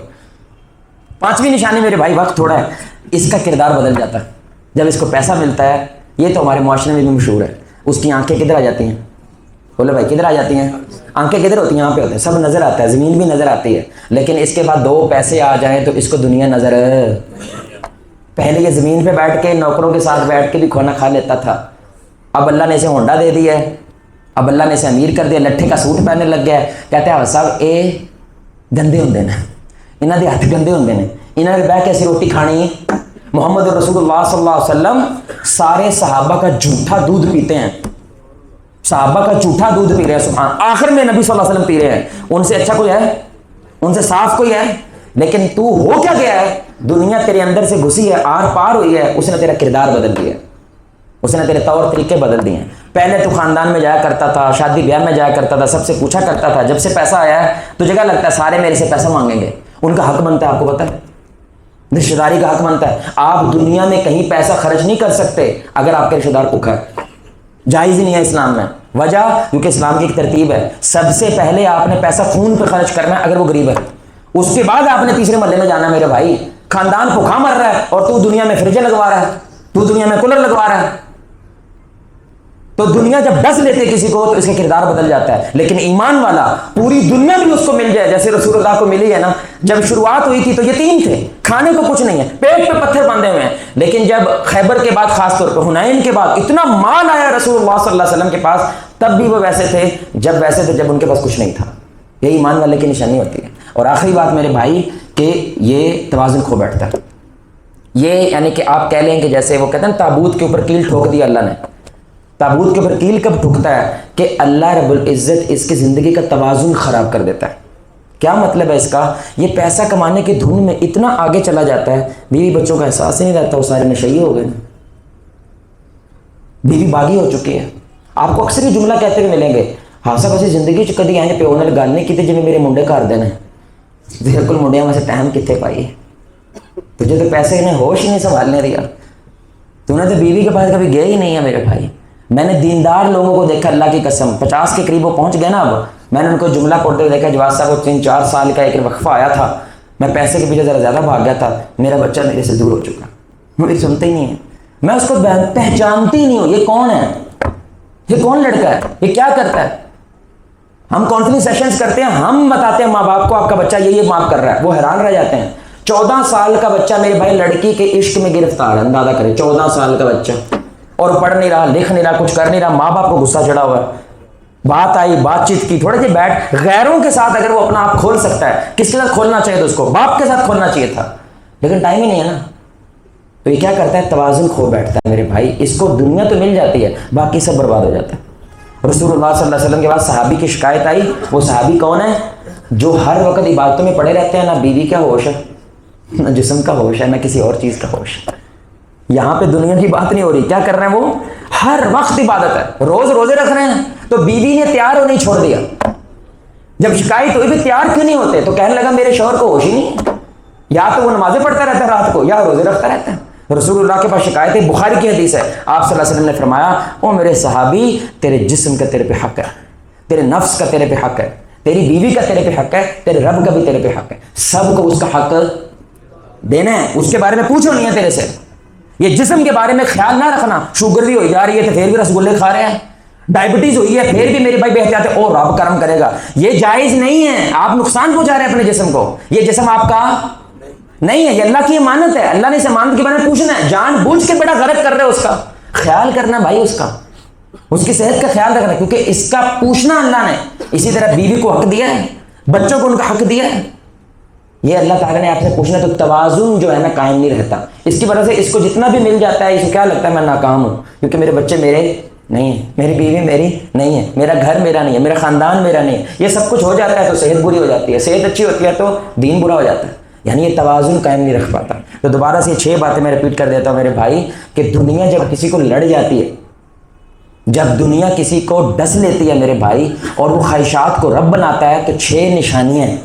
پانچویں نشانی میرے بھائی، وقت تھوڑا ہے، اس کا کردار بدل جاتا ہے جب اس کو پیسہ ملتا ہے. یہ تو ہمارے معاشرے میں بھی مشہور ہے. اس کی آنکھیں کدھر آ جاتی ہیں؟ بولے بھائی کدھر آ جاتی ہیں؟ آنکھیں کدھر ہوتی ہیں؟ یہاں پہ ہوتے ہیں، سب نظر آتا ہے، زمین بھی نظر آتی ہے. لیکن اس کے بعد 2 پیسے آ جائیں تو اس کو دنیا نظر پہلے یہ زمین پہ بیٹھ کے نوکروں کے ساتھ بیٹھ کے بھی کھانا کھا لیتا تھا، اب اللہ نے اسے ہونڈا دے دیا ہے، اب اللہ نے اسے امیر کر دیا، لٹھے کا سوٹ پہننے لگ گیا ہے. کہتے ہیں صاحب اے گندے ہوندے نے، انہاں دے ہاتھ گندے ہوندے نے، انہاں نے بیٹھ کے ایسی روٹی کھانی ہے. محمد رسول اللہ صلی اللہ علیہ وسلم سارے صحابہ کا جھوٹا دودھ پیتے ہیں، صحابہ کا جھوٹا دودھ پی رہے ہیں، سبحان. آخر میں نبی صلی اللہ علیہ وسلم پی رہے ہیں. ان سے اچھا کوئی ہے؟ ان سے صاف کوئی ہے؟ لیکن تو ہو کیا گیا ہے؟ دنیا تیرے اندر سے گھسی ہے، آر پار ہوئی ہے، اس نے تیرا کردار بدل دیا، اس نے تیرے طور طریقے بدل دیے ہیں. پہلے تو خاندان میں جایا کرتا تھا، شادی بیاہ میں جایا کرتا تھا، سب سے پوچھا کرتا تھا. جب سے پیسہ آیا ہے تو جگہ لگتا ہے سارے میرے سے پیسہ مانگیں گے، ان کا حق بنتا ہے. آپ کو پتہ ہے رشتہ داری کا حق بنتا ہے. آپ دنیا میں کہیں پیسہ خرچ نہیں کر سکتے اگر آپ کے رشتہ دار بھوکا ہے، جائز ہی نہیں ہے اسلام میں. وجہ کیونکہ اسلام کی ایک ترتیب ہے، سب سے پہلے آپ نے پیسہ خون پہ خرچ کرنا ہے اگر وہ غریب ہے، اس کے بعد آپ نے تیسرے محلے میں جانا. میرے بھائی خاندان بھوکا مر رہا ہے اور تو دنیا میں فریجیں لگوا رہا ہے، تو دنیا میں کولر لگوا رہا ہے. تو دنیا جب ڈس لیتے کسی کو تو اس کا کردار بدل جاتا ہے. لیکن ایمان والا پوری دنیا بھی اس کو مل جائے جیسے رسول اللہ کو ملی ہے نا. جب شروعات ہوئی تھی تو یتیم تھے، کھانے کو کچھ نہیں ہے، پیٹ پہ پتھر باندھے ہوئے ہیں. لیکن جب خیبر کے بعد، خاص طور پہ حنین کے بعد اتنا مال آیا رسول اللہ صلی اللہ علیہ وسلم کے پاس، تب بھی وہ ویسے تھے جب ان کے پاس کچھ نہیں تھا. یہ ایمان والے کی نشانی ہوتی ہے. اور آخری بات میرے بھائی کہ یہ توازن کھو بیٹھتا ہے. یہ یعنی کہ آپ کہہ لیں کہ جیسے وہ کہتے ہیں تابوت کے اوپر کیل ٹھوک دیا اللہ نے. تابوت کے اوپر کیل کب ٹھکتا ہے؟ کہ اللہ رب العزت اس کی زندگی کا توازن خراب کر دیتا ہے. کیا مطلب ہے اس کا؟ یہ پیسہ کمانے کی دھن میں اتنا آگے چلا جاتا ہے، بیوی بچوں کا احساس ہی نہیں رہتا، وہ سارے نشئی ہو گئے، بیوی باغی ہو چکی ہے. آپ کو اکثر یہ جملہ کہتے ہوئے ملیں گے، ہاں صاحب اسی زندگی چ کدی آئیں پیو نال گل نہیں کی جی میرے منڈے کر دینے، تیرے کول منڈیاں واسطے ٹائم کتنے پائی، تجھے تو پیسے نے ہوش ہی نہیں سنبھالنے دیا، تو نے تو بیوی کے پاس کبھی گئے ہی نہیں ہے. میرے بھائی میں نے دیندار لوگوں کو دیکھا، اللہ کی قسم 50 کے قریب وہ پہنچ گئے نا. اب میں نے ان کو جملہ پڑھتے ہوئے دیکھا، جواز صاحب کو 3-4 سال کا ایک وقفہ آیا تھا، میں پیسے کے پیچھے ذرا زیادہ بھاگ گیا تھا، میرا بچہ میرے سے دور ہو چکا، مجھے سنتے ہی نہیں ہے، میں اس کو پہچانتی ہی نہیں ہوں، یہ کون ہے، یہ کون لڑکا ہے، یہ کیا کرتا ہے. ہم کانفرنس سیشنز کرتے ہیں، ہم بتاتے ہیں ماں باپ کو آپ کا بچہ یہ معاف کر رہا ہے، وہ حیران رہ جاتے ہیں. 14 سال کا بچہ میرے بھائی لڑکی کے عشق میں گرفتار ہے، اندازہ کرے 14 سال کا بچہ، اور پڑھ نہیں رہا، لکھ نہیں رہا، کچھ کر نہیں رہا. ماں باپ کو غصہ چڑھا ہوا ہے. بات آئی، بات چیت کی، تھوڑے سے بیٹھ، غیروں کے ساتھ اگر وہ اپنا آپ کھول سکتا ہے، کس کے ساتھ کھولنا چاہیے تھا؟ اس کو باپ کے ساتھ کھولنا چاہیے تھا، لیکن ٹائم ہی نہیں ہے نا. تو یہ کیا کرتا ہے؟ توازن کھو بیٹھتا ہے. میرے بھائی اس کو دنیا تو مل جاتی ہے، باقی سب برباد ہو جاتا ہے. رسول اللہ صلی اللہ علیہ وسلم کے بعد صحابی کی شکایت آئی. وہ صحابی کون ہے؟ جو ہر وقت عبادتوں میں پڑے رہتے ہیں، نہ بیوی کا ہوش ہے، نہ جسم کا ہوش ہے، نہ کسی اور چیز کا ہوش ہے. یہاں پہ دنیا کی بات نہیں ہو رہی. کیا کر رہے ہیں وہ؟ ہر وقت عبادت ہے. روزے رکھ رہے ہیں تو بیوی نے تیار ہونے چھوڑ دیا. جب شکایت ہوئی بھی تیار کیوں نہیں ہوتے، تو کہنے لگا میرے شوہر کو ہوش ہی نہیں، یا تو وہ نمازیں پڑھتا رہتا ہے رات کو، یا روزے رکھتا رہتا ہے. رسول اللہ کے پاس شکایت ہے، بخاری کی حدیث ہے، آپ صلی اللہ علیہ وسلم نے فرمایا، او میرے صحابی، تیرے جسم کا تیرے پہ حق ہے، تیرے نفس کا تیرے پہ حق ہے، تیری بیوی کا تیرے پہ حق ہے، تیرے رب کا بھی تیرے پہ حق ہے. سب کو اس کا حق دینا ہے. اس کے بارے میں پوچھو نہیں ہے تیرے سے. یہ جسم کے بارے میں خیال نہ رکھنا. شوگر بھی ہو جا رہی ہے تو پھر بھی رسگلے کھا رہے ہیں، ڈائبٹیز ہوئی ہے پھر بھی میرے بھائی بے احتیاط ہے، او رب کرم کرے گا. یہ جائز نہیں ہے. آپ نقصان پہنچا رہے ہیں اپنے جسم کو. یہ جسم آپ کا نہیں ہے، یہ اللہ کی امانت ہے. اللہ نے اس امانت کے بارے میں پوچھنا ہے. جان بوجھ کے بڑا غلط کر رہے ہو، اس کا خیال کرنا بھائی، اس کی صحت کا خیال رکھنا، کیونکہ اس کا پوچھنا اللہ نے. اسی طرح بیوی کو حق دیا ہے، بچوں کو ان کا حق دیا ہے. یہ اللہ تعالیٰ نے آپ سے پوچھنا. تو توازن جو ہے نا قائم نہیں رہتا. اس کی وجہ سے اس کو جتنا بھی مل جاتا ہے، اس کو کیا لگتا ہے میں ناکام ہوں، کیونکہ میرے بچے میرے نہیں ہیں، میری بیوی میری نہیں ہے، میرا گھر میرا نہیں ہے، میرا خاندان میرا نہیں ہے. یہ سب کچھ ہو جاتا ہے تو صحت بری ہو جاتی ہے، صحت اچھی ہوتی ہے تو دین برا ہو جاتا ہے. یعنی یہ توازن قائم نہیں رکھ پاتا. تو دوبارہ سے یہ 6 باتیں میں ریپیٹ کر دیتا ہوں میرے بھائی، کہ دنیا جب کسی کو لڑ جاتی ہے، جب دنیا کسی کو ڈس لیتی ہے میرے بھائی، اور وہ خواہشات کو رب بناتا ہے، تو 6 نشانیاں ہیں.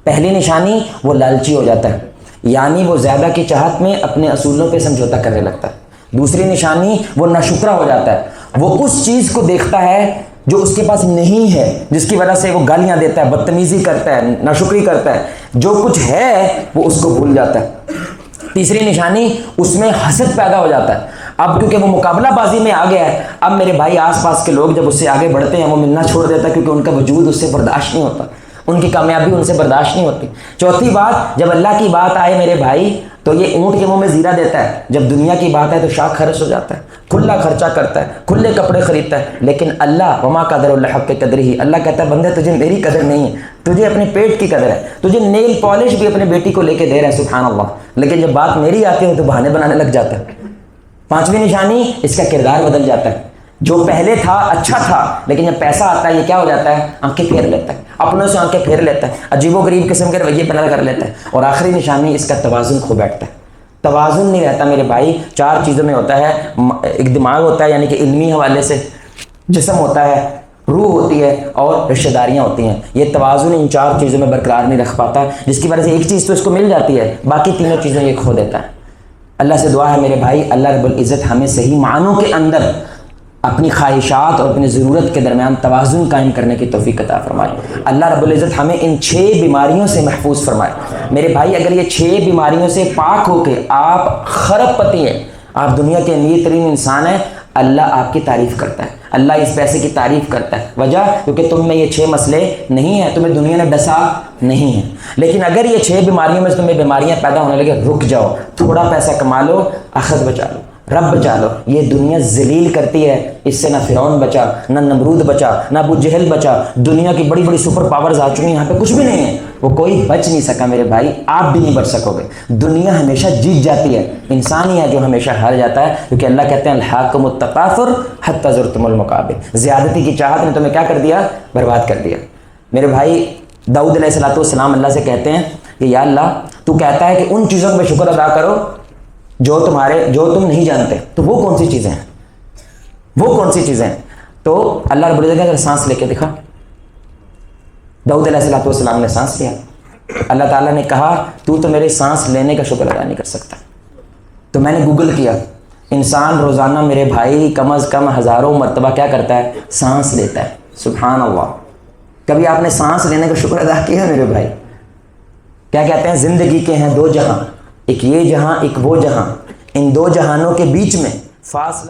پہلی نشانی، وہ لالچی ہو جاتا ہے، یعنی وہ زیادہ کی چاہت میں اپنے اصولوں پہ سمجھوتا کرنے لگتا ہے. دوسری نشانی، وہ ناشکرا ہو جاتا ہے، وہ اس چیز کو دیکھتا ہے جو اس کے پاس نہیں ہے، جس کی وجہ سے وہ گالیاں دیتا ہے، بدتمیزی کرتا ہے، ناشکری کرتا ہے. جو کچھ ہے وہ اس کو بھول جاتا ہے. تیسری نشانی، اس میں حسد پیدا ہو جاتا ہے. اب کیونکہ وہ مقابلہ بازی میں آ گیا ہے، اب میرے بھائی آس پاس کے لوگ جب اس سے آگے بڑھتے ہیں، وہ ملنا چھوڑ دیتا ہے، کیونکہ ان کا وجود اس سے برداشت نہیں ہوتا، ان کی کامیابی ان سے برداشت نہیں ہوتی. چوتھی بات، جب اللہ کی بات آئے میرے بھائی، تو یہ اونٹ کے منہ میں زیرہ دیتا ہے، جب دنیا کی بات ہے تو شاخ خرچ ہو جاتا ہے، کھلا خرچہ کرتا ہے، کھلے کپڑے خریدتا ہے. لیکن اللہ وما قدر الحق کے قدر ہی، اللہ کہتا ہے بندے تجھے میری قدر نہیں ہے، تجھے اپنے پیٹ کی قدر ہے، تجھے نیل پالش بھی اپنے بیٹی کو لے کے دے رہا ہے سبحان اللہ، لیکن جب بات میری آتی ہے تو بہانے بنانے لگ جاتا ہے. پانچویں نشانی، اس کا کردار بدل جاتا ہے. جو پہلے تھا اچھا تھا، لیکن جب پیسہ آتا ہے یہ کیا ہو جاتا ہے؟ آنکھیں پھیر لیتا ہے، اپنوں سے آنکھیں پھیر لیتا ہے، عجیب و غریب قسم کے رویے پیدا کر لیتا ہے. اور آخری نشانی، اس کا توازن کھو بیٹھتا ہے. توازن نہیں رہتا میرے بھائی. چار چیزوں میں ہوتا ہے، ایک دماغ ہوتا ہے یعنی کہ علمی حوالے سے، جسم ہوتا ہے، روح ہوتی ہے، اور رشتہ داریاں ہوتی ہیں. یہ توازن ان چار چیزوں میں برقرار نہیں رکھ پاتا، جس کی وجہ سے ایک چیز تو اس کو مل جاتی ہے، باقی تینوں چیزیں یہ کھو دیتا ہے. اللہ سے دعا ہے میرے بھائی، اللہ رب العزت ہمیں صحیح معنوں کے اندر اپنی خواہشات اور اپنی ضرورت کے درمیان توازن قائم کرنے کی توفیق عطا فرمائے. اللہ رب العزت ہمیں ان 6 بیماریوں سے محفوظ فرمائے. میرے بھائی اگر یہ 6 بیماریوں سے پاک ہو کے آپ خرب پتی ہیں، آپ دنیا کے امیر ترین انسان ہیں، اللہ آپ کی تعریف کرتا ہے، اللہ اس پیسے کی تعریف کرتا ہے. وجہ کیونکہ تم میں یہ 6 مسئلے نہیں ہیں، تمہیں دنیا نے ڈسا نہیں ہے. لیکن اگر یہ 6 بیماریوں میں سے تمہیں بیماریاں پیدا ہونے لگے، رک جاؤ، تھوڑا پیسہ کما لو، آخرت بچا لو، رب بچا لو. یہ دنیا ذلیل کرتی ہے، اس سے نہ فرعون بچا، نہ نمرود بچا، نہ ابو جہل بچا. دنیا کی بڑی بڑی سپر پاورز آ چکی ہیں، یہاں پہ کچھ بھی نہیں ہے، وہ کوئی بچ نہیں سکا میرے بھائی، آپ بھی نہیں بچ سکو گے. دنیا ہمیشہ جیت جاتی ہے، انسان ہی ہے جو ہمیشہ ہار جاتا ہے. کیونکہ اللہ کہتے ہیں الحاکم التکاثر حتی زرتم المقابر، زیادتی کی چاہت نے تمہیں کیا کر دیا؟ برباد کر دیا. میرے بھائی داؤد علیہ السلام اللہ سے کہتے ہیں کہ یا اللہ تو کہتا ہے کہ ان چیزوں پہ شکر ادا کرو جو تم نہیں جانتے، تو وہ کون سی چیزیں ہیں؟ وہ کون سی چیزیں ہیں؟ تو اللہ رب العزت نے سانس لے کے دکھا. داؤد علیہ السلام نے سانس لیا. اللہ تعالیٰ نے کہا تو میرے سانس لینے کا شکر ادا نہیں کر سکتا. تو میں نے گوگل کیا، انسان روزانہ میرے بھائی کم از کم ہزاروں مرتبہ کیا کرتا ہے؟ سانس لیتا ہے. سبحان اللہ. کبھی آپ نے سانس لینے کا شکر ادا کیا میرے بھائی؟ کیا کہتے ہیں زندگی کے ہیں 2 جہاں، ایک یہ جہاں ایک وہ جہاں، ان 2 جہانوں کے بیچ میں فاصلہ